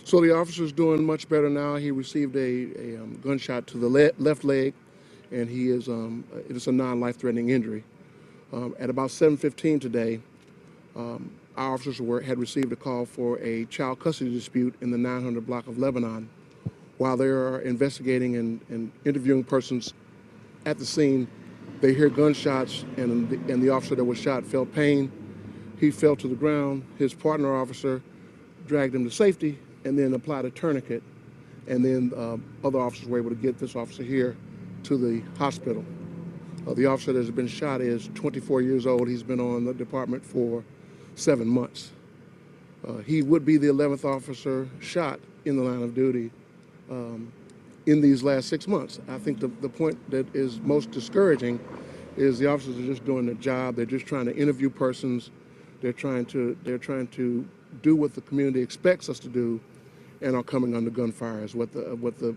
So the officer's doing much better now. He received a gunshot to the left leg, and he is it is a non-life-threatening injury. At about 7:15 today, our officers had received a call for a child custody dispute in the 900 block of Lebanon. While they are investigating and interviewing persons at the scene, they hear gunshots, and the officer that was shot felt pain. He fell to the ground. His partner officer dragged him to safety and then applied a tourniquet. And then other officers were able to get this officer here to the hospital. The officer that has been shot is 24 years old. He's been on the department for 7 months. He would be the 11th officer shot in the line of duty in these last 6 months. I think the point that is most discouraging is the officers are just doing their job. They're just trying to interview persons. They're trying to do what the community expects us to do, and are coming under gunfire is what the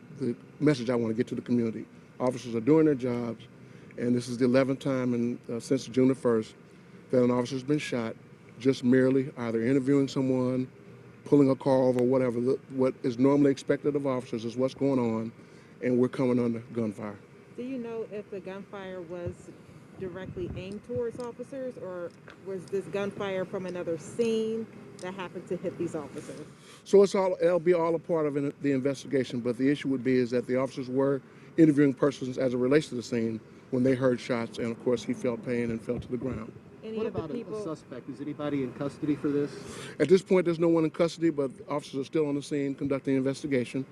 message I want to get to the community. Officers are doing their jobs, and this is the 11th time since June the 1st that an officer's been shot, just merely either interviewing someone, pulling a car over, whatever. What is normally expected of officers is what's going on, and we're coming under gunfire. Do you know if the gunfire was directly aimed towards officers, or was this gunfire from another scene that happened to hit these officers? So it'll be all a part of the investigation, but the issue would be is that the officers were interviewing persons as it relates to the scene when they heard shots, and of course he felt pain and fell to the ground. What about a suspect? Is anybody in custody for this? At this point, there's no one in custody, but officers are still on the scene conducting an investigation.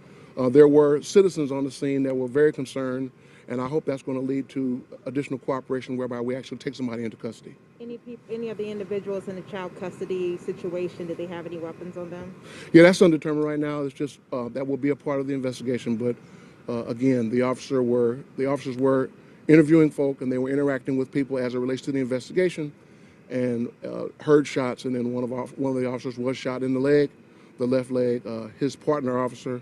There were citizens on the scene that were very concerned, and I hope that's going to lead to additional cooperation whereby we actually take somebody into custody. Any of the individuals in the child custody situation, did they have any weapons on them? Yeah, that's undetermined right now. It's just that will be a part of the investigation. But again, the officers were interviewing folk, and they were interacting with people as it relates to the investigation, and heard shots. And then one of the officers was shot in the leg, the left leg. His partner officer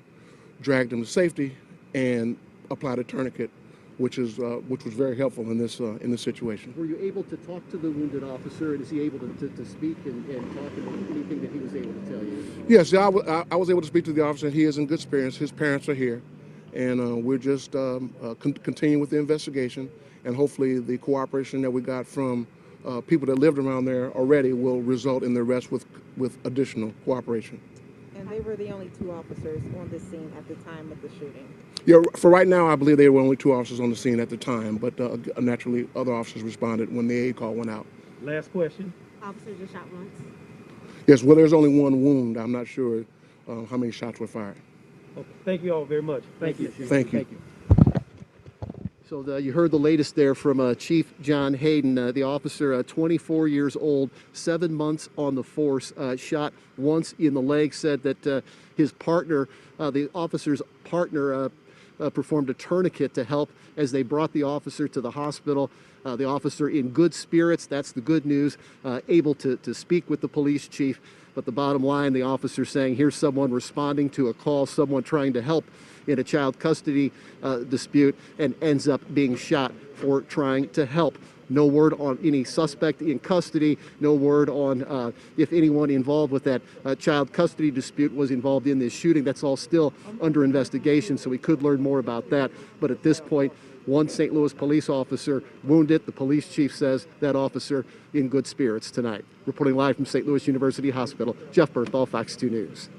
dragged him to safety and applied a tourniquet, which was very helpful in this situation. Were you able to talk to the wounded officer, and is he able to speak and talk about anything that he was able to tell you? Yes, I was able to speak to the officer, and he is in good spirits. His parents are here, and we're just continuing with the investigation, and hopefully the cooperation that we got from people that lived around there already will result in the arrest with additional cooperation. And they were the only 2 officers on the scene at the time of the shooting? Yeah, for right now, I believe there were only 2 officers on the scene at the time, but naturally other officers responded when the aid call went out. Last question. Officers are shot once. Yes, well, there's only 1 wound. I'm not sure how many shots were fired. Okay. Thank you all very much. Thank you. Thank you. So you heard the latest there from Chief John Hayden, the officer, 24 years old, 7 months on the force, shot once in the leg, said that his partner, the officer's partner, performed a tourniquet to help as they brought the officer to the hospital. The officer in good spirits, that's the good news, able to speak with the police chief. But the bottom line, the officer saying, here's someone responding to a call, someone trying to help in a child custody dispute, and ends up being shot for trying to help. No word on any suspect in custody, no word on if anyone involved with that child custody dispute was involved in this shooting. That's all still under investigation, so we could learn more about that. But at this point, 1 St. Louis police officer wounded. The police chief says that officer in good spirits tonight. Reporting live from St. Louis University Hospital, Jeff Berthal, Fox 2 News.